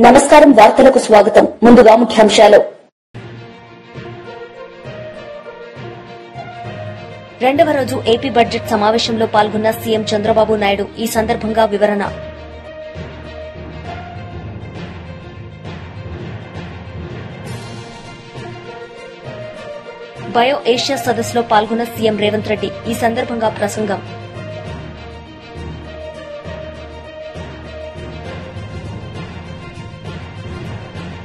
నమస్కారం వార్తలకు స్వాగతం. ముందుగా ముఖ్యాంశాలు. రెండవ రోజు ఏపీ బడ్జెట్ సమావేశంలో పాల్గొన్న సీఎం చంద్రబాబు నాయుడు. ఈ సందర్భంగా వివరణ. బయో ఏషియా సదస్సులో పాల్గొన్న సీఎం రేవంత్ రెడ్డి. ఈ సందర్భంగా ప్రసంగం.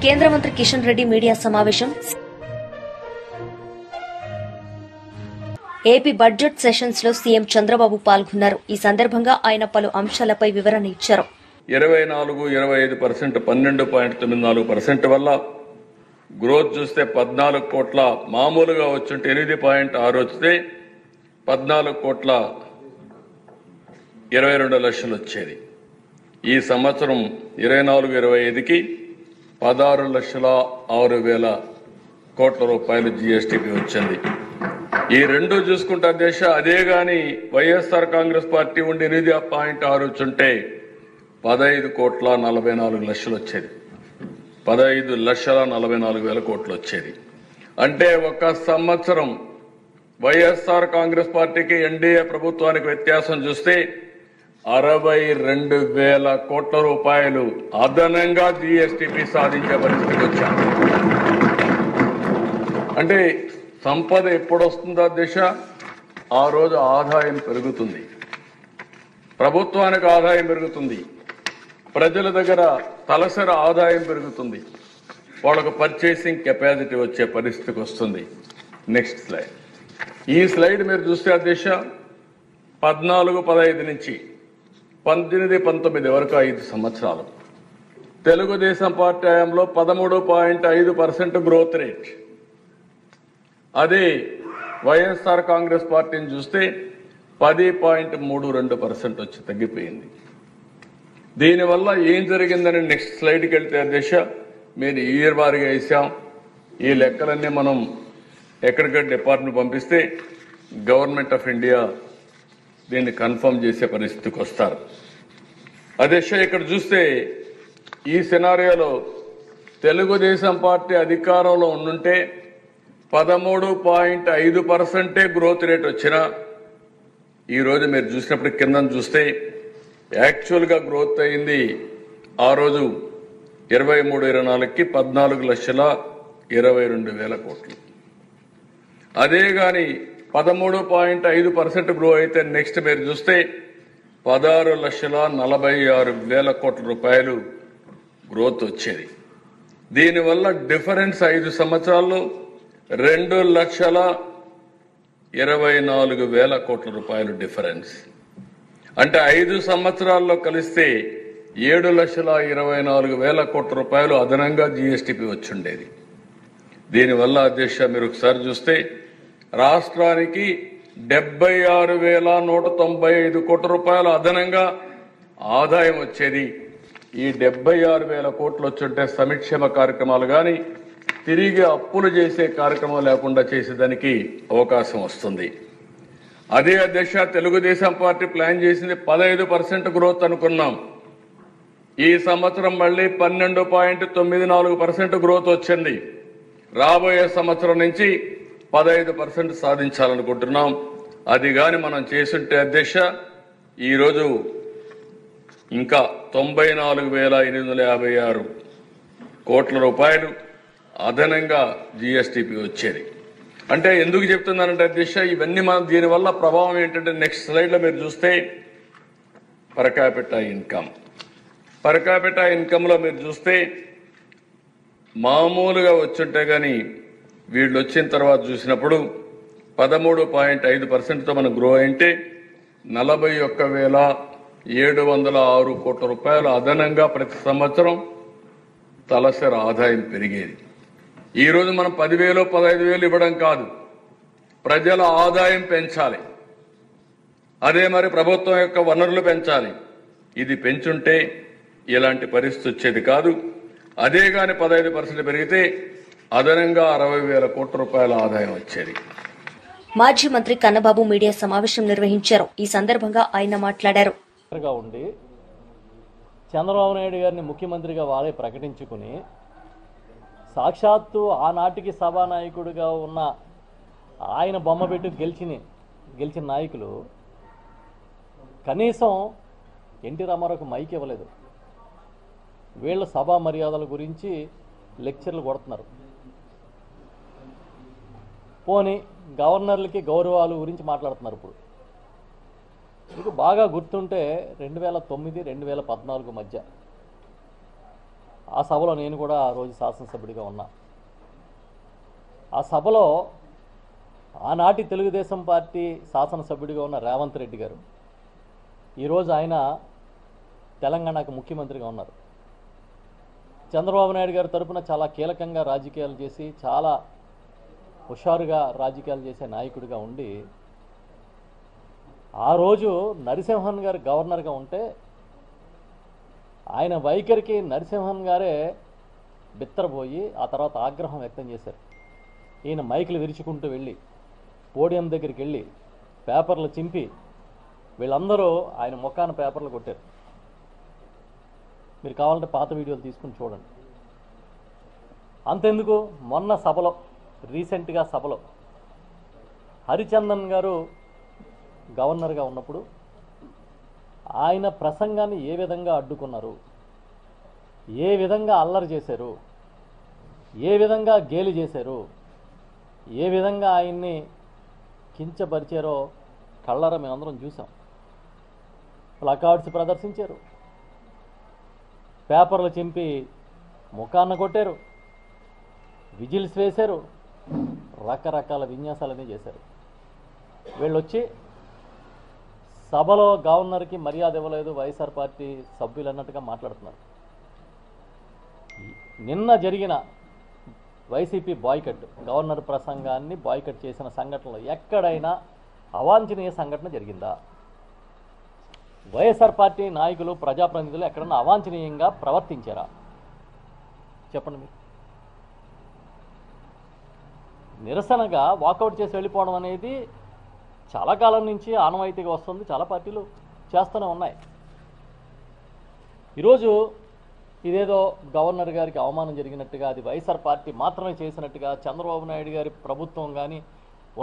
కేంద్ర మంత్రి కిషన్ రెడ్డి మీడియా సమావేశం. ఏపీ బడ్జెట్ సెషన్స్ లో సీఎం చంద్రబాబు పాల్గొన్నారు. ఈ సందర్భంగా ఆయన పలు అంశాలపై వివరణ ఇచ్చారు. 24-25% 12.94% వల్ల గ్రోత్ చూస్తే 14 కోట్ల మామూలుగా వచ్చుంటే 8.6 వస్తే 14 కోట్ల 22 లక్షలు వచ్చేది. ఈ సంవత్సరం 24-25కి 16,06,000 కోట్ల రూపాయలు జీఎస్టీపీ వచ్చింది. ఈ రెండు చూసుకుంటే అదే గాని వైఎస్ఆర్ కాంగ్రెస్ పార్టీ ఉండి 8.6 వచ్చుంటే 15 కోట్ల 44 లక్షలు వచ్చేది. 15,44,000 కోట్లు వచ్చేది. అంటే ఒక సంవత్సరం వైఎస్ఆర్ కాంగ్రెస్ పార్టీకి ఎన్డీఏ ప్రభుత్వానికి వ్యత్యాసం చూస్తే 62,000 కోట్ల రూపాయలు అదనంగా జీఎస్టీపీ సాధించే పరిస్థితికి వచ్చాం. అంటే సంపద ఎప్పుడొస్తుందో దిశ ఆ రోజు ఆదాయం పెరుగుతుంది, ప్రభుత్వానికి ఆదాయం పెరుగుతుంది, ప్రజల దగ్గర తలసరి ఆదాయం పెరుగుతుంది, వాళ్ళకు పర్చేసింగ్ కెపాసిటీ వచ్చే పరిస్థితికి వస్తుంది. Next slide. ఈ స్లైడ్ మీరు చూస్తే అధ్యక్ష 14-15 నుంచి 18-19 వరకు 5 సంవత్సరాలు తెలుగుదేశం పార్టీ హయాంలో 13.5% గ్రోత్ రేట్. అదే వైఎస్ఆర్ కాంగ్రెస్ పార్టీని చూస్తే 10.32% వచ్చి తగ్గిపోయింది. దీనివల్ల ఏం జరిగిందని నెక్స్ట్ స్లైడ్కి వెళ్తే అధ్యక్ష మీరు ఇయర్ వారీగా వేసాం. ఈ లెక్కలన్నీ మనం ఎక్కడికక్కడ డిపార్ట్మెంట్ పంపిస్తే గవర్నమెంట్ ఆఫ్ ఇండియా దీన్ని కన్ఫర్మ్ చేసే పరిస్థితికి వస్తారు. అధ్యక్ష ఇక్కడ చూస్తే ఈ సినారియోలో తెలుగుదేశం పార్టీ అధికారంలో ఉండుంటే 13.5% గ్రోత్ రేట్ వచ్చినా ఈరోజు మీరు చూసినప్పుడు కింద చూస్తే యాక్చువల్గా గ్రోత్ అయింది ఆ రోజు 23-24కి 14,22,000 కోట్లు. అదే గాని 13.5% గ్రో అయితే నెక్స్ట్ మీరు చూస్తే 16,46,000 కోట్ల రూపాయలు గ్రోత్ వచ్చేది. దీనివల్ల డిఫరెన్స్ 5 సంవత్సరాల్లో 2,24,000 కోట్ల రూపాయలు డిఫరెన్స్. అంటే 5 సంవత్సరాల్లో కలిస్తే 7,24,000 కోట్ల రూపాయలు అదనంగా జీఎస్టీపీ వచ్చిండేది. దీనివల్ల అధ్యక్ష మీరు ఒకసారి చూస్తే రాష్ట్రానికి 76,195 కోట్ల రూపాయలు అదనంగా ఆదాయం వచ్చేది. ఈ 76,000 కోట్లు వచ్చుంటే సంక్షేమ కార్యక్రమాలు కానీ తిరిగి అప్పులు చేసే కార్యక్రమం లేకుండా చేసేదానికి అవకాశం వస్తుంది. అదే అధ్యక్ష తెలుగుదేశం పార్టీ ప్లాన్ చేసింది 15% గ్రోత్ అనుకున్నాం. ఈ సంవత్సరం మళ్ళీ 12.94% గ్రోత్ వచ్చింది. రాబోయే సంవత్సరం నుంచి 15% సాధించాలనుకుంటున్నాం. అది గాని మనం చేసుంటే అధ్యక్ష ఈరోజు ఇంకా 94,856 కోట్ల రూపాయలు అదనంగా జీఎస్టీపీ వచ్చేది. అంటే ఎందుకు చెప్తున్నానంటే అధ్యక్ష ఇవన్నీ మనం దీనివల్ల ప్రభావం ఏంటంటే నెక్స్ట్ స్లైడ్లో మీరు చూస్తే పర్ క్యాపిటా ఇన్కంలో మీరు చూస్తే మామూలుగా వచ్చుంటే కానీ వీళ్ళు వచ్చిన తర్వాత చూసినప్పుడు 13.5%తో మనం గ్రో అయితే 41,706 కోట్ల రూపాయలు అదనంగా ప్రతి సంవత్సరం తలసరి ఆదాయం పెరిగేది. ఈరోజు మనం 10,000 15,000 ఇవ్వడం కాదు, ప్రజల ఆదాయం పెంచాలి. అదే మరి ప్రభుత్వం యొక్క వనరులు పెంచాలి. ఇది పెంచుంటే ఇలాంటి పరిస్థితి వచ్చేది కాదు. అదే గాని 15% పెరిగితే అదనంగా 60,000 కోట్ల రూపాయల ఆదాయం వచ్చేది. మాజీ మంత్రి కన్నబాబు మీడియా సమావేశం నిర్వహించారు. ఈ సందర్భంగా ఆయన మాట్లాడారు. చంద్రబాబు నాయుడు గారిని ముఖ్యమంత్రిగా వారే ప్రకటించుకుని సాక్షాత్తు ఆనాటికి సభానాయకుడిగా ఉన్న ఆయన బొమ్మ పెట్టి గెలిచిన నాయకులు కనీసం ఎన్టీ రామారావుకు మైక్ ఇవ్వలేదు. వీళ్ళ సభా మర్యాదల గురించి లెక్చర్లు కొడుతున్నారు. పోనీ గవర్నర్లకి గౌరవాలు గురించి మాట్లాడుతున్నారు. ఇప్పుడు మీకు బాగా గుర్తుంటే 2009-2014 మధ్య ఆ సభలో నేను కూడా ఆ రోజు శాసనసభ్యుడిగా ఉన్నా. ఆ సభలో ఆనాటి తెలుగుదేశం పార్టీ శాసనసభ్యుడిగా ఉన్న రేవంత్ రెడ్డి గారు, ఈరోజు ఆయన తెలంగాణకు ముఖ్యమంత్రిగా ఉన్నారు. చంద్రబాబు నాయుడు గారి తరఫున చాలా కీలకంగా రాజకీయాలు చేసి చాలా హుషారుగా రాజకీయాలు చేసే నాయకుడిగా ఉండి ఆ రోజు నరసింహన్ గారు గవర్నర్గా ఉంటే ఆయన వైఖరికి నరసింహన్ గారే బిత్తరపోయి ఆ తర్వాత ఆగ్రహం వ్యక్తం చేశారు. ఈయన మైకులు విరుచుకుంటూ వెళ్ళి పోడియం దగ్గరికి వెళ్ళి పేపర్లు చింపి వీళ్ళందరూ ఆయన ముఖాన పేపర్లు కొట్టారు. మీరు కావాలంటే పాత వీడియోలు తీసుకుని చూడండి. అంతెందుకు, మొన్న సభలో రీసెంట్గా సభలో హరిచందన్ గారు గవర్నర్గా ఉన్నప్పుడు ఆయన ప్రసంగాన్ని ఏ విధంగా అడ్డుకున్నారు, ఏ విధంగా అల్లరి చేశారు, ఏ విధంగా గేలి చేశారు, ఏ విధంగా ఆయన్ని కించపరిచారో కళ్ళారా మేమందరం చూసాం. ప్లకార్డ్స్ ప్రదర్శించారు, పేపర్లు చింపి ముఖాన్న కొట్టారు, విజిల్స్ వేశారు, రకరకాల విన్యాసాలన్నీ చేశారు. వీళ్ళొచ్చి సభలో గవర్నర్కి మర్యాద ఇవ్వలేదు వైఎస్ఆర్ పార్టీ సభ్యులు అన్నట్టుగా మాట్లాడుతున్నారు. నిన్న జరిగిన వైసీపీ బాయ్కట్, గవర్నర్ ప్రసంగాన్ని బాయ్కట్ చేసిన సంఘటనలో ఎక్కడైనా అవాంఛనీయ సంఘటన జరిగిందా? వైఎస్ఆర్ పార్టీ నాయకులు ప్రజాప్రతినిధులు ఎక్కడన్నా అవాంఛనీయంగా ప్రవర్తించారా? చెప్పండి మీరు. నిరసనగా వాకౌట్ చేసి వెళ్ళిపోవడం అనేది చాలా కాలం నుంచి ఆనవాయితీగా వస్తుంది. చాలా పార్టీలు చేస్తూనే ఉన్నాయి. ఈరోజు ఇదేదో గవర్నర్ గారికి అవమానం జరిగినట్టుగా, అది వైఎస్ఆర్ పార్టీ మాత్రమే చేసినట్టుగా, చంద్రబాబు నాయుడు గారి ప్రభుత్వం కానీ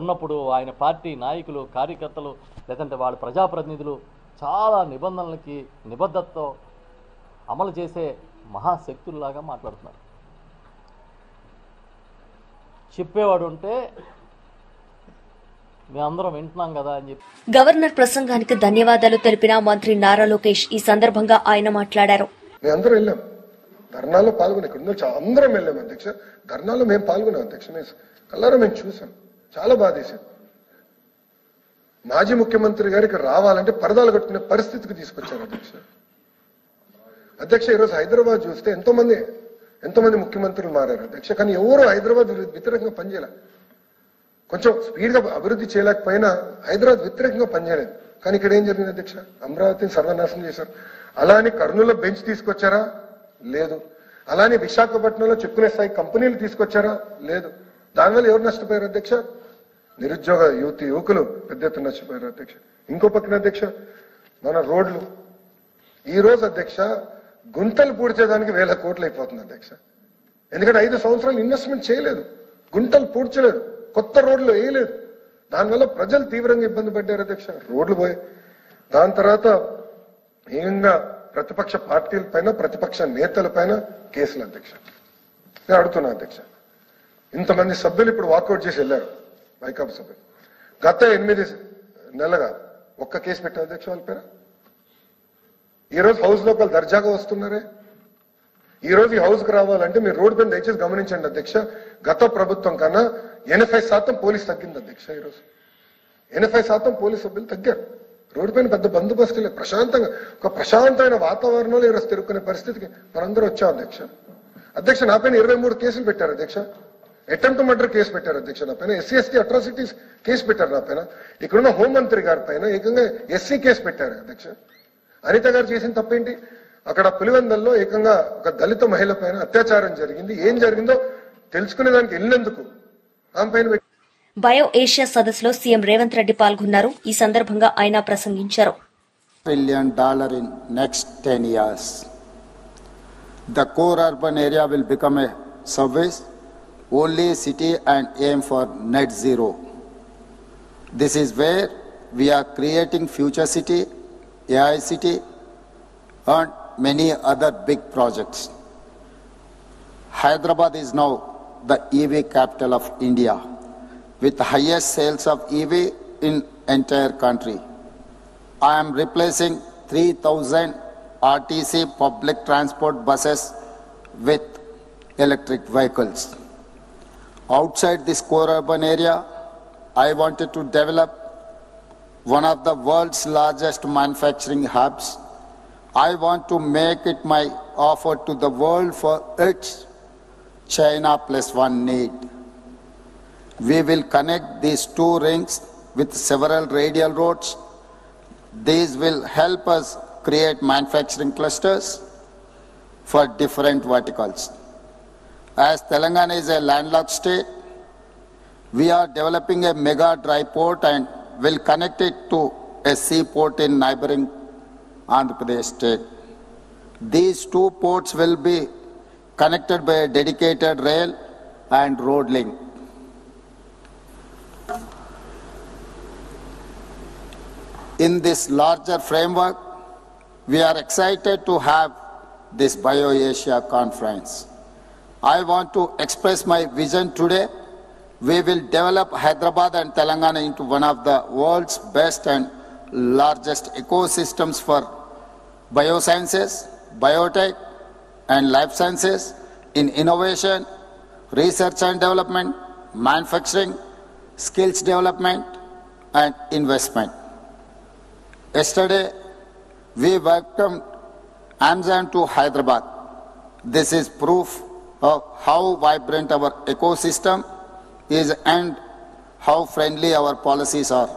ఉన్నప్పుడు ఆయన పార్టీ నాయకులు, కార్యకర్తలు, లేదంటే వాళ్ళ ప్రజాప్రతినిధులు చాలా నిబంధనలకి నిబద్ధతతో అమలు చేసే మహాశక్తుల్లాగా మాట్లాడుతున్నారు. చెప్పేవాడు ఉంటే మేమందరం వింటున్నాం కదా అని చెప్పి. గవర్నర్ ప్రసంగానికి ధన్యవాదాలు తెలిపిన మంత్రి నారా లోకేష్ ఈ సందర్భంగా ఆయన మాట్లాడారు. మేమందరం వెళ్ళాం, ధర్నాలో పాల్గొని ఇక్కడ అందరం వెళ్ళాం అధ్యక్ష. ధర్నాలో మేము పాల్గొన్నాం అధ్యక్ష. కల్లారా మేము చూసాం, చాలా బాధేశాం. మాజీ ముఖ్యమంత్రి గారికి రావాలంటే పరదాలు కట్టుకునే పరిస్థితికి తీసుకొచ్చారు అధ్యక్ష. అధ్యక్ష ఈరోజు హైదరాబాద్ చూస్తే ఎంతోమంది ముఖ్యమంత్రులు మారారు అధ్యక్ష, కానీ ఎవరు హైదరాబాద్ వ్యతిరేకంగా పనిచేయలే. కొంచెం స్పీడ్ గా అభివృద్ధి చేయలేకపోయినా హైదరాబాద్ వ్యతిరేకంగా పనిచేయలేదు. కానీ ఇక్కడ ఏం జరిగింది అధ్యక్ష? అమరావతిని సర్వనాశనం చేశారు. అలానే కర్నూలులో బెంచ్ తీసుకొచ్చారా? లేదు. అలానే విశాఖపట్నంలో చెప్పుకునే స్థాయి కంపెనీలు తీసుకొచ్చారా? లేదు. దానివల్ల ఎవరు నష్టపోయారు అధ్యక్ష? నిరుద్యోగ యువకులు పెద్ద ఎత్తున నష్టపోయారు అధ్యక్ష. ఇంకో పక్కన అధ్యక్ష మన రోడ్లు ఈ రోజు అధ్యక్ష గుంతలు పూడ్చేదానికి 1000 కోట్లు అయిపోతుంది అధ్యక్ష. ఎందుకంటే 5 సంవత్సరాలు ఇన్వెస్ట్మెంట్ చేయలేదు, గుంటలు పూడ్చలేదు, కొత్త రోడ్లు వేయలేదు. దానివల్ల ప్రజలు తీవ్రంగా ఇబ్బంది పడ్డారు అధ్యక్ష. రోడ్లు పోయి దాని తర్వాత ఏకంగా ప్రతిపక్ష పార్టీల పైన, ప్రతిపక్ష నేతల పైన కేసులు అధ్యక్ష. నేను అడుగుతున్నా అధ్యక్ష, ఇంతమంది సభ్యులు ఇప్పుడు వాకౌట్ చేసి వెళ్ళారు, వైకాపా సభ్యులు. గత 8 నెలలుగా ఒక్క కేసు పెట్టారు అధ్యక్ష వాళ్ళ పేరు. ఈ రోజు హౌస్ లోకి వాళ్ళు దర్జాగా వస్తున్నారే. ఈ రోజు ఈ హౌస్ కు రావాలంటే మీరు రోడ్డు పైన దయచేసి గమనించండి అధ్యక్ష. గత ప్రభుత్వం కన్నా 80% పోలీసు తగ్గింది అధ్యక్ష. ఈరోజు 80% పోలీసు సభ్యులు తగ్గారు. రోడ్డు పైన పెద్ద బందోబస్తు లేదు, ప్రశాంతంగా ఒక ప్రశాంతమైన వాతావరణంలో ఈరోజు తిరుక్కునే పరిస్థితికి మనందరూ వచ్చాం అధ్యక్ష. అధ్యక్ష నా పైన 23 కేసులు పెట్టారు అధ్యక్ష. అటెంప్ట్ మర్డర్ కేసు పెట్టారు అధ్యక్ష నా పైన. SC/ST అట్రాసిటీస్ కేసు పెట్టారు నా పైన. ఇక్కడున్న హోంమంత్రి గారి పైన ఏకంగా SC కేసు పెట్టారు అధ్యక్ష. అనిత గారు చేసిన తప్పేంటి? అక్కడ పులివెందల్లో ఏకంగా ఒక దళిత మహిళ పైన అత్యాచారం జరిగింది. ఏం జరిగిందో తెలుసుకునే దానికి వెళ్ళినందుకు ఆమె పైన బయో ఏషియా సదస్సులో సీఎం రేవంత్ రెడ్డి పాల్గొన్నారు. ఈ సందర్భంగా ఆయన ప్రసంగించారు. $1 trillion in next 10 years. The core urban area will become a service only city and aim for net zero. This is where we are creating future city, AI city, and many other big projects. Hyderabad is now the EV capital of India, with the highest sales of EV in entire country. I am replacing 3,000 RTC public transport buses with electric vehicles. Outside this core urban area, I wanted to develop one of the world's largest manufacturing hubs. I want to make it my offer to the world for its China plus one need. We will connect these two rings with several radial roads. These will help us create manufacturing clusters for different verticals. As Telangana is a landlocked state, we are developing a mega dry port and will connect it to a seaport in neighboring Andhra Pradesh state. These two ports will be connected by a dedicated rail and road link. In this larger framework, we are excited to have this BioAsia conference. I want to express my vision today. We will develop Hyderabad and Telangana into one of the world's best and largest ecosystems for biosciences, biotech, and life sciences in innovation, research and development, manufacturing, skills development, and investment. Yesterday, we welcomed Amazon to Hyderabad. This is proof of how vibrant our ecosystem is and how friendly our policies are.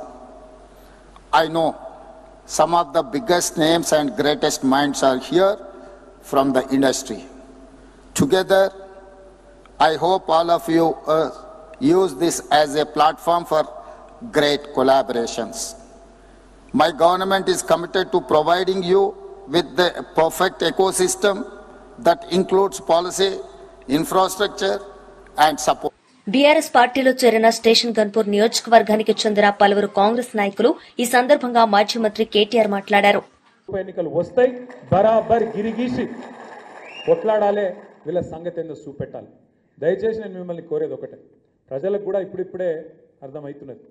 I know some of the biggest names and greatest minds are here from the industry. Together, I hope all of you use this as a platform for great collaborations. My government is committed to providing you with the perfect ecosystem that includes policy, infrastructure, and support. BRS పార్టీలో చేరిన station Ghanpur నియోజకవర్గానికి చెందిన పలువురు కాంగ్రెస్ నాయకులు ఈ సందర్భంగా మాజీ మంత్రి కేటీఆర్ మాట్లాడారు. ఎన్నికలు వస్తాయి, బరాబర్ గిరిగీసి కొట్లాడాలే, వీళ్ళ సంగతి ఏందో చూపెట్టాలి. దయచేసి నేను మిమ్మల్ని కోరేది ఒకటే, ప్రజలకు కూడా ఇప్పుడిప్పుడే అర్థమవుతున్నది,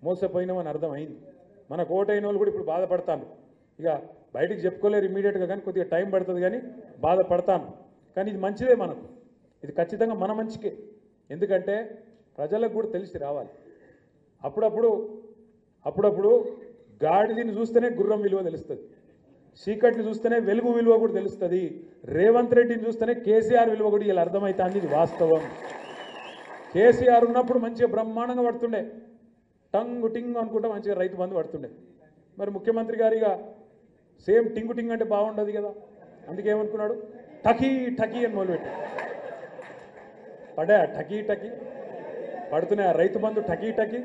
మోసపోయినామని అర్థమైంది. మనకు ఓటైన వాళ్ళు కూడా ఇప్పుడు బాధపడతాను. ఇక బయటికి చెప్పుకోలేరు ఇమీడియట్గా, కానీ కొద్దిగా టైం పడుతుంది, కానీ బాధపడతాను. కానీ ఇది మంచిదే, మనకు ఇది ఖచ్చితంగా మన మంచికే. ఎందుకంటే ప్రజలకు కూడా తెలిసి రావాలి. అప్పుడప్పుడు గాడిదని చూస్తేనే గుర్రం విలువ తెలుస్తుంది, చీకట్లు చూస్తేనే వెలుగు విలువ కూడా తెలుస్తుంది, రేవంత్ రెడ్డిని చూస్తేనే కేసీఆర్ విలువ కూడా ఇలా అర్థమవుతుంది. ఇది వాస్తవం. కేసీఆర్ ఉన్నప్పుడు మంచిగా బ్రహ్మాండంగా పడుతుండే, టంగు టింగు అనుకుంటా మంచిగా రైతు బంధు పడుతుండే. మరి ముఖ్యమంత్రి గారిగా సేమ్ టింగు టింగ్ అంటే బాగుండదు కదా, అందుకేమనుకున్నాడు, టకీ టకీ అని మొదలుపెట్టాడు. పడా టకీ టకీ పడుతున్నాయి, రైతు బంధు టకీ టకీ,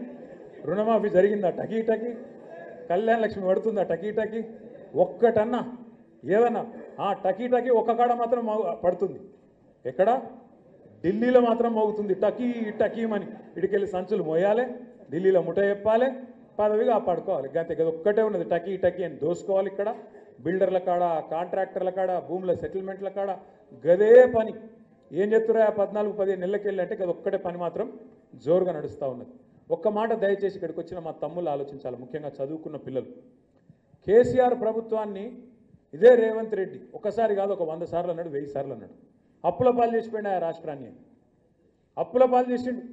రుణమాఫీ జరిగిందా టకీ టకీ, కళ్యాణ లక్ష్మి పడుతుందా టకీ టకీ, ఒక్కటన్నా ఏదన్నా టకీ టకీ ఒక్క కాడ మాత్రం పడుతుంది. ఎక్కడ? ఢిల్లీలో మాత్రం మోగుతుంది టకీ టకీమని. ఇడికెళ్ళి సంచులు మోయాలి, ఢిల్లీలో ముఠ చెప్పాలి, పదవి కాపాడుకోవాలి. గంతే కదా, ఒక్కటే ఉన్నది టకీ టకీ అని దోసుకోవాలి. ఇక్కడ బిల్డర్ల కాడ, కాంట్రాక్టర్ల కాడ, భూముల సెటిల్మెంట్ల కాడ గదే పని. ఏం చెప్తురా 14-15 నెలలకెళ్ళి అంటే కదా ఒక్కటే పని మాత్రం జోరుగా నడుస్తూ ఉన్నది. ఒక్క మాట దయచేసి ఇక్కడికి వచ్చిన మా తమ్ముళ్ళు ఆలోచించాలి, ముఖ్యంగా చదువుకున్న పిల్లలు. కేసీఆర్ ప్రభుత్వాన్ని ఇదే రేవంత్ రెడ్డి ఒకసారి కాదు, ఒక 100 సార్లు అన్నాడు, 1000 సార్లు అన్నాడు. అప్పుల పాలు చేసిపోయినా ఆ రాష్ట్రాన్ని, అప్పుల పాలు చేసిండు,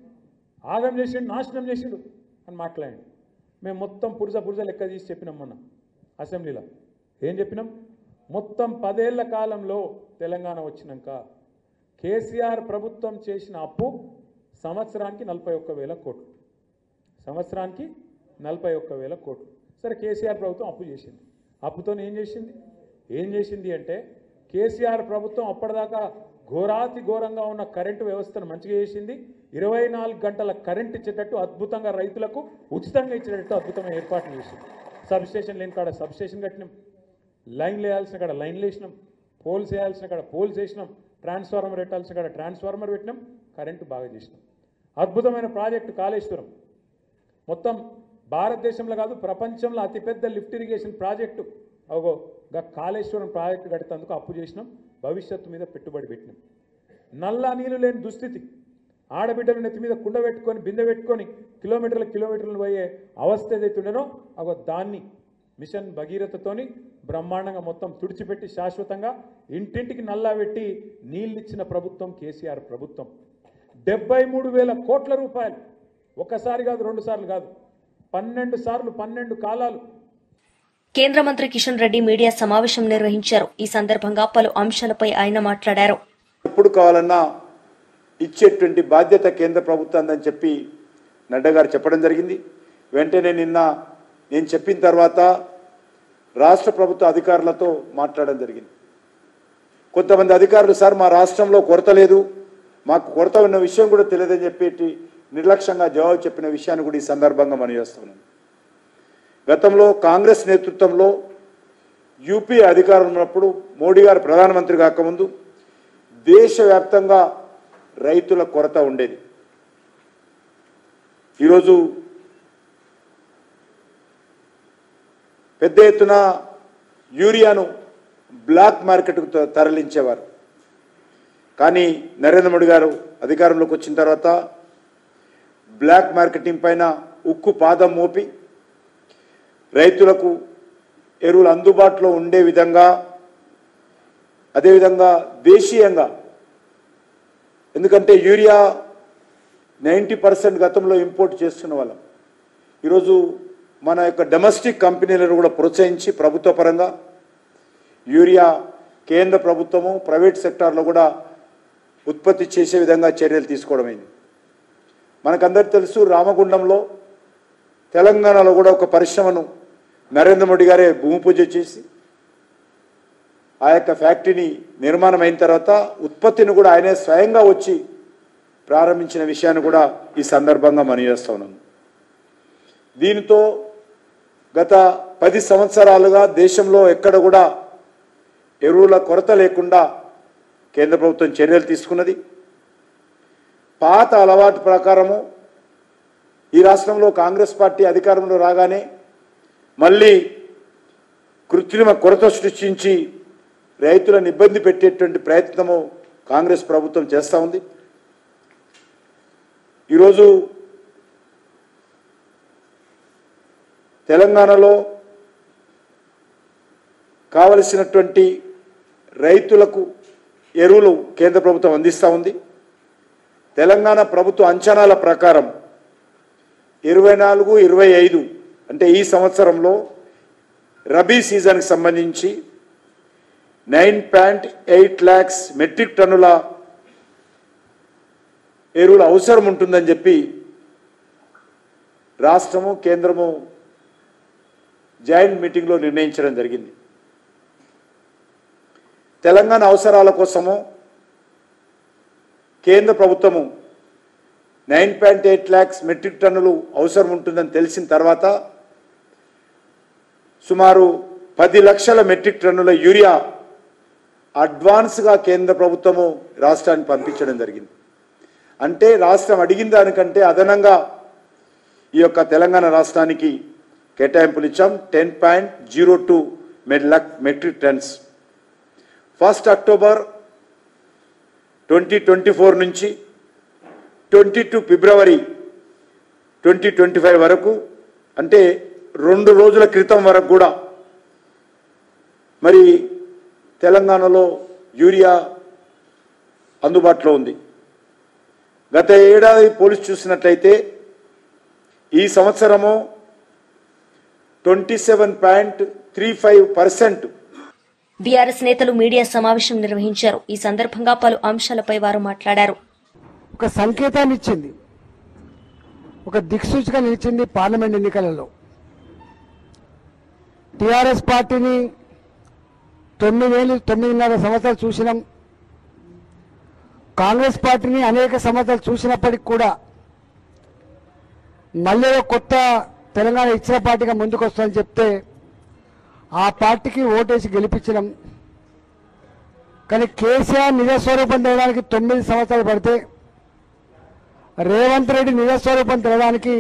ఆగం చేసిండు, నాశనం చేసిండు అని మాట్లాడండి. మేము మొత్తం పురుజ లెక్క తీసి చెప్పినాం మొన్న అసెంబ్లీలో. ఏం చెప్పినాం? మొత్తం 10 ఏళ్ల కాలంలో తెలంగాణ వచ్చినాక కేసీఆర్ ప్రభుత్వం చేసిన అప్పు సంవత్సరానికి 41,000 కోట్లు, సంవత్సరానికి 41,000 కోట్లు. సరే, కేసీఆర్ ప్రభుత్వం అప్పు చేసింది. అప్పుతో ఏం చేసింది అంటే, కేసీఆర్ ప్రభుత్వం అప్పటిదాకా ఘోరాతి ఘోరంగా ఉన్న కరెంటు వ్యవస్థను మంచిగా చేసింది. 24 గంటల కరెంట్ ఇచ్చేటట్టు అద్భుతంగా, రైతులకు ఉచితంగా ఇచ్చేటట్టు అద్భుతమైన ఏర్పాట్లు చేసింది. సబ్స్టేషన్ లేని కాడ సబ్స్టేషన్ కట్టినాం, లైన్లు వేయాల్సిన కాడ లైన్లు వేసినాం, పోల్స్ వేయాల్సిన కాడ పోల్స్ వేసినాం, ట్రాన్స్ఫార్మర్ పెట్టాల్సిన కాడ ట్రాన్స్ఫార్మర్ పెట్టినాం, కరెంటు బాగా చేసినాం. అద్భుతమైన ప్రాజెక్టు కాళేశ్వరం, మొత్తం భారతదేశంలో కాదు ప్రపంచంలో అతిపెద్ద లిఫ్ట్ ఇరిగేషన్ ప్రాజెక్టు అగో కాళేశ్వరం ప్రాజెక్టు కట్టేందుకు అప్పు చేసినాం, భవిష్యత్తు మీద పెట్టుబడి పెట్టినాం. నల్లా నీళ్లు లేని దుస్థితి, ఆడబిడ్డలు నెత్తి మీద కుండ పెట్టుకొని బిందె పెట్టుకొని కిలోమీటర్లు పోయే అవస్థ ఏదైతుండేనో అగో దాన్ని మిషన్ భగీరథతోని బ్రహ్మాండంగా మొత్తం తుడిచిపెట్టి శాశ్వతంగా ఇంటింటికి నల్లా పెట్టి నీళ్ళిచ్చిన ప్రభుత్వం కేసీఆర్ ప్రభుత్వం. 73,000 కోట్ల రూపాయలు, ఒకసారి కాదు 2 సార్లు కాదు, 12 సార్లు 12 కాలాలు. కేంద్ర మంత్రి కిషన్ రెడ్డి మీడియా సమావేశం నిర్వహించారు. ఈ సందర్భంగా పలు అంశాలపై ఆయన మాట్లాడారు. ఎప్పుడు కావాలన్నా ఇచ్చేటువంటి బాధ్యత కేంద్ర ప్రభుత్వాన్ని చెప్పి నడ్డా గారు చెప్పడం జరిగింది. వెంటనే నిన్న నేను చెప్పిన తర్వాత రాష్ట్ర ప్రభుత్వ అధికారులతో మాట్లాడడం జరిగింది. కొంతమంది అధికారులు సార్ మా రాష్ట్రంలో కొరత లేదు, మాకు కొరత ఉన్న విషయం కూడా తెలియదని చెప్పి నిర్లక్ష్యంగా జవాబు చెప్పిన విషయాన్ని కూడా ఈ సందర్భంగా మనం చేస్తున్నాం. గతంలో కాంగ్రెస్ నేతృత్వంలో యూపీ అధికారం ఉన్నప్పుడు మోడీ గారు ప్రధానమంత్రి కాకముందు దేశవ్యాప్తంగా రైతుల కొరత ఉండేది. ఈరోజు పెద్ద ఎత్తున యూరియాను బ్లాక్ మార్కెట్కు తరలించేవారు. కానీ నరేంద్ర మోడీ గారు అధికారంలోకి వచ్చిన తర్వాత బ్లాక్ మార్కెటింగ్ పైన ఉక్కు పాదం మోపి రైతులకు ఎరువులు అందుబాటులో ఉండే విధంగా, అదేవిధంగా దేశీయంగా, ఎందుకంటే యూరియా 90% గతంలో ఇంపోర్ట్ చేస్తున్న వాళ్ళం, ఈరోజు మన యొక్క డొమెస్టిక్ కంపెనీలను కూడా ప్రోత్సహించి ప్రభుత్వ పరంగా యూరియా కేంద్ర ప్రభుత్వము ప్రైవేట్ సెక్టార్లో కూడా ఉత్పత్తి చేసే విధంగా చర్యలు తీసుకోవడమైంది. మనకందరికీ తెలుసు రామగుండంలో తెలంగాణలో కూడా ఒక పరిశ్రమను నరేంద్ర మోడీ గారే భూమి పూజ చేసి ఆ యొక్క ఫ్యాక్టరీని నిర్మాణం అయిన తర్వాత ఉత్పత్తిని కూడా ఆయనే స్వయంగా వచ్చి ప్రారంభించిన విషయాన్ని కూడా ఈ సందర్భంగా మనం చేస్తా ఉన్నాం. దీనితో గత 10 సంవత్సరాలుగా దేశంలో ఎక్కడ కూడా ఎరువుల కొరత లేకుండా కేంద్ర ప్రభుత్వం చర్యలు తీసుకున్నది. పాత అలవాటు ప్రకారము ఈ రాష్ట్రంలో కాంగ్రెస్ పార్టీ అధికారంలో రాగానే మళ్ళీ కృత్రిమ కొరత సృష్టించి రైతులను ఇబ్బంది పెట్టేటువంటి ప్రయత్నము కాంగ్రెస్ ప్రభుత్వం చేస్తూ ఉంది. ఈరోజు తెలంగాణలో కావలసినటువంటి రైతులకు ఎరువులు కేంద్ర ప్రభుత్వం అందిస్తూ ఉంది. తెలంగాణ ప్రభుత్వ అంచనాల ప్రకారం 24-25 అంటే ఈ సంవత్సరంలో రబీ సీజన్కి సంబంధించి 9.8 lakhs మెట్రిక్ టన్నుల ఎరువుల అవసరం ఉంటుందని చెప్పి రాష్ట్రము కేంద్రము జాయింట్ మీటింగ్లో నిర్ణయించడం జరిగింది. తెలంగాణ అవసరాల కోసము కేంద్ర ప్రభుత్వము 9.8 lakhs మెట్రిక్ టన్నులు అవసరం ఉంటుందని తెలిసిన తర్వాత సుమారు 10 లక్షల మెట్రిక్ టన్నుల యూరియా అడ్వాన్స్గా కేంద్ర ప్రభుత్వము రాష్ట్రానికి పంపించడం జరిగింది. అంటే రాష్ట్రం అడిగిన దానికంటే అదనంగా ఈ యొక్క తెలంగాణ రాష్ట్రానికి కేటాయింపులు ఇచ్చాం. 10.02 మెట్రిక్ టన్స్ 1 అక్టోబర్ 2024 నుంచి 22 ఫిబ్రవరి 2025 వరకు, అంటే 2 రోజుల క్రితం వరకు కూడా మరి తెలంగాణలో యూరియా అందుబాటులో ఉంది. గత ఏడాది పోలిసి చూసినట్లయితే ఈ సంవత్సరము 27.35%. బీఆర్ఎస్ నేతలు మీడియా సమావేశం నిర్వహించారు. ఈ సందర్భంగా పలు అంశాలపై వారు మాట్లాడారు. ఒక సంకేతాన్ని ఇచ్చింది, ఒక దిక్సూచిగా నిలిచింది. పార్లమెంట్ ఎన్నికలలో టీఆర్ఎస్ పార్టీని 9.5 సంవత్సరాలు చూసినాం. కాంగ్రెస్ పార్టీని అనేక సంవత్సరాలు చూసినప్పటికి కూడా మళ్ళీ కొత్త తెలంగాణ ఇచ్చిన పార్టీగా ముందుకు వస్తుందని చెప్తే ఆ పార్టీకి ఓటేసి గెలిపించడం. కానీ కేసీఆర్ నిజస్వరూపం తెలడానికి 9 సంవత్సరాలు పడితే రేవంత్ రెడ్డి నిజస్వరూపం తెలడానికి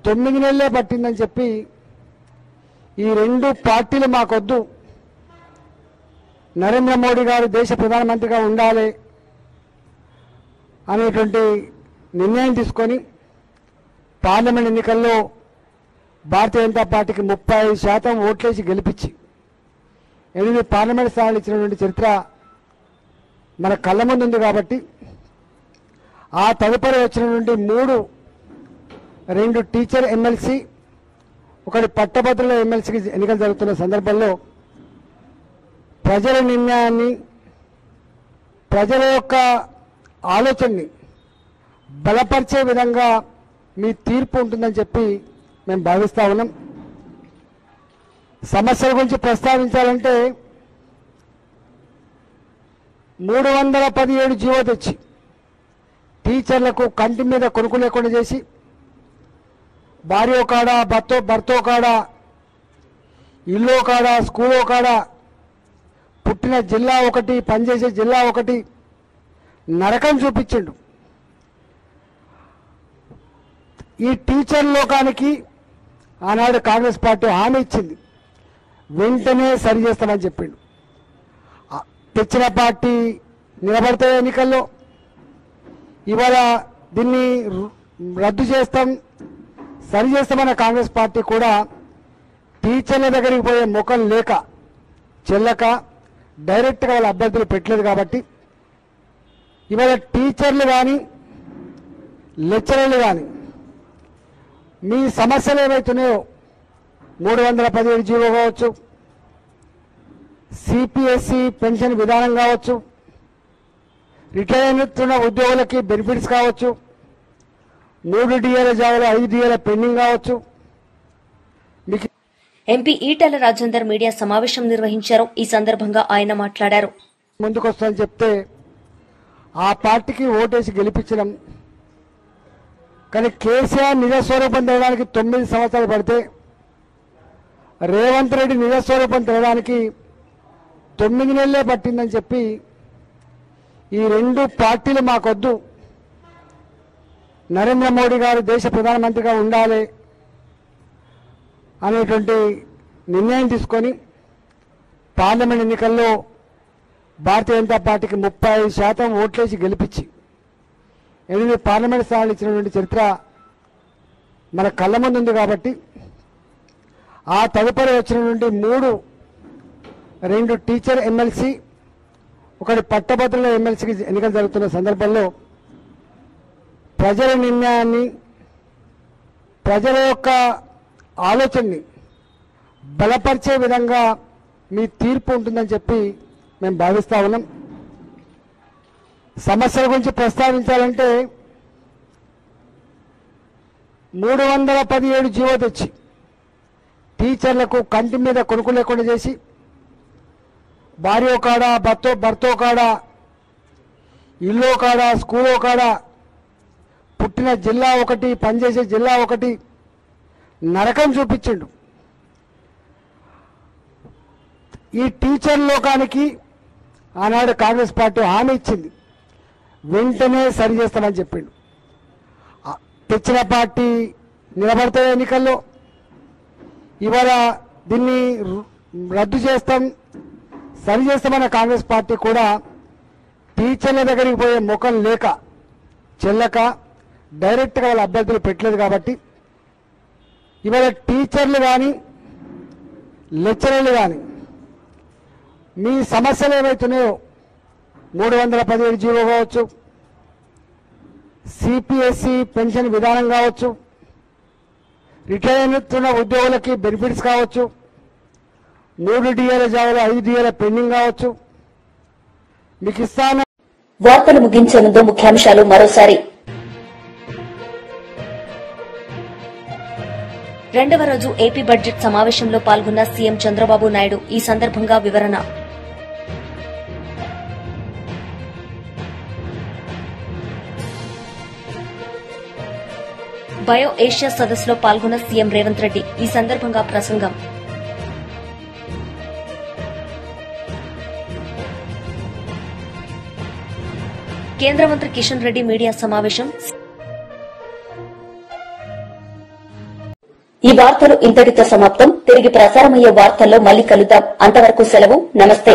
9 నెలలే పట్టిందని చెప్పి ఈ రెండు పార్టీలు మాకొద్దు, నరేంద్ర మోడీ గారు దేశ ప్రధానమంత్రిగా ఉండాలి అనేటువంటి నిర్ణయం తీసుకొని పార్లమెంట్ ఎన్నికల్లో భారతీయ జనతా పార్టీకి 35% ఓట్లేసి గెలిపించి 8 పార్లమెంట్ స్థానాలు ఇచ్చినటువంటి చరిత్ర మన కళ్ళ ముందు ఉంది. కాబట్టి ఆ తదుపరి వచ్చినటువంటి 2 టీచర్ ఎమ్మెల్సీ, 1 పట్టభద్రుల ఎమ్మెల్సీకి ఎన్నికలు జరుగుతున్న సందర్భంలో ప్రజల నిర్ణయాన్ని, ప్రజల యొక్క ఆలోచనని బలపరిచే విధంగా మీ తీర్పు ఉంటుందని చెప్పి మేము భావిస్తా ఉన్నాం. సమస్యల గురించి ప్రస్తావించాలంటే 317 జీవో తెచ్చి టీచర్లకు కంటి మీద కొనుక్కు లేకుండా చేసి భార్యో కాడ భర్తో కాడ ఇల్లో కాడ స్కూలో కాడ పుట్టిన జిల్లా ఒకటి పనిచేసే జిల్లా ఒకటి నరకం చూపించిండు. ఈ టీచర్ లోకానికి ఆనాడు కాంగ్రెస్ పార్టీ హామీ ఇచ్చింది, వెంటనే సరి చేస్తామని చెప్పిండు. తెచ్చిన పార్టీ నిలబడితే ఎన్నికల్లో ఇవాళ దీన్ని రద్దు చేస్తాం, సరి చేస్తామన్న కాంగ్రెస్ పార్టీ కూడా టీచర్ల దగ్గరికి పోయే ముఖం లేక చెల్లక డైరెక్ట్గా వాళ్ళ అభ్యర్థులు పెట్టలేదు. కాబట్టి ఇవాళ టీచర్లు కానీ లెక్చరర్లు కానీ మీ సమస్యలు ఏవైతున్నాయో 317 జీవో కావచ్చు, సిపిఎస్సి పెన్షన్ విధానం కావచ్చు, రిటైర్ అవుతున్న ఉద్యోగులకి బెనిఫిట్స్ కావచ్చు, 3 డిఏల జాగాలో 5 డిఏల పెండింగ్ కావచ్చు. ఎంపీ ఈటెల రాజేందర్ మీడియా సమావేశం నిర్వహించారు. ఈ సందర్భంగా ఆయన మాట్లాడారు. ముందుకొస్తానని చెప్తే ఆ పార్టీకి ఓటేసి గెలిపించడం, కానీ కేసీఆర్ నిజస్వరూపం తెలడానికి 9 సంవత్సరాలు పడితే రేవంత్ రెడ్డి నిజస్వరూపం తెలడానికి 9 నెలలే పట్టిందని చెప్పి ఈ రెండు పార్టీలు మాకొద్దు, నరేంద్ర మోడీ గారు దేశ ప్రధానమంత్రిగా ఉండాలి అనేటువంటి నిర్ణయం తీసుకొని పార్లమెంట్ ఎన్నికల్లో భారతీయ జనతా పార్టీకి 35% ఓట్లేసి గెలిపించి 8 పార్లమెంట్ స్థానాలు ఇచ్చినటువంటి చరిత్ర మన కళ్ళ ముందు ఉంది. కాబట్టి ఆ తదుపరి వచ్చినటువంటి 2 టీచర్ ఎమ్మెల్సీ, 1 పట్టభద్రుల ఎమ్మెల్సీకి ఎన్నికలు జరుగుతున్న సందర్భంలో ప్రజల నిర్ణయాన్ని, ప్రజల యొక్క ఆలోచనని బలపరిచే విధంగా మీ తీర్పు ఉంటుందని చెప్పి మేము భావిస్తా ఉన్నాం. సమస్యల గురించి ప్రస్తావించాలంటే 317 జీవో తెచ్చి టీచర్లకు కంటి మీద కొనుక్కు లేకుండా చేసి భార్యో కాడ భర్తో కాడ ఇల్లో కాడ స్కూలో కాడ పుట్టిన జిల్లా ఒకటి పనిచేసే జిల్లా ఒకటి నరకం చూపించిండు. ఈ టీచర్ లోకానికి ఆనాడు కాంగ్రెస్ పార్టీ హామీ ఇచ్చింది, వెంటనే సరి చేస్తామని చెప్పిండు. తెచ్చిన పార్టీ నిలబడితే ఎన్నికల్లో ఇవాళ దీన్ని రద్దు చేస్తాం, సరి చేస్తామన్న కాంగ్రెస్ పార్టీ కూడా టీచర్ల దగ్గరికి పోయే ముఖం లేక చెల్లక డైరెక్ట్గా వాళ్ళ అభ్యర్థులు పెట్టలేదు. కాబట్టి ఇవాళ టీచర్లు కానీ లెక్చరర్లు కానీ మీ సమస్యలు ఏవైతున్నాయో 317 జీవో కావచ్చు, సిపిఎస్సి పెన్షన్ విధానం కావచ్చు, రిటైర్ అవుతున్న ఉద్యోగులకి బెనిఫిట్స్ కావచ్చు, 3 డిఏల జాగాలో 5 డిఏల పెండింగ్ కావచ్చు. మీకు ఇస్తాను. వార్తలు ముగించే ముందు ముఖ్యాంశాలు మరోసారి. రెండవ రోజు ఏపీ బడ్జెట్ సమావేశంలో పాల్గొన్న సీఎం చంద్రబాబు నాయుడు. ఈ సందర్భంగా వివరణ. బయో ఏషియా సదస్సులో పాల్గొన్న సీఎం రేవంత్ రెడ్డి. ఈ సందర్భంగా ప్రసంగం. కేంద్ర మంత్రి కిషన్ రెడ్డి మీడియా సమావేశం. ఈ వార్తలు ఇంతటితో సమాప్తం. తిరిగి ప్రసారమయ్యే వార్తల్లో మళ్లీ కలుద్దాం. అంతవరకు సెలవు. నమస్తే.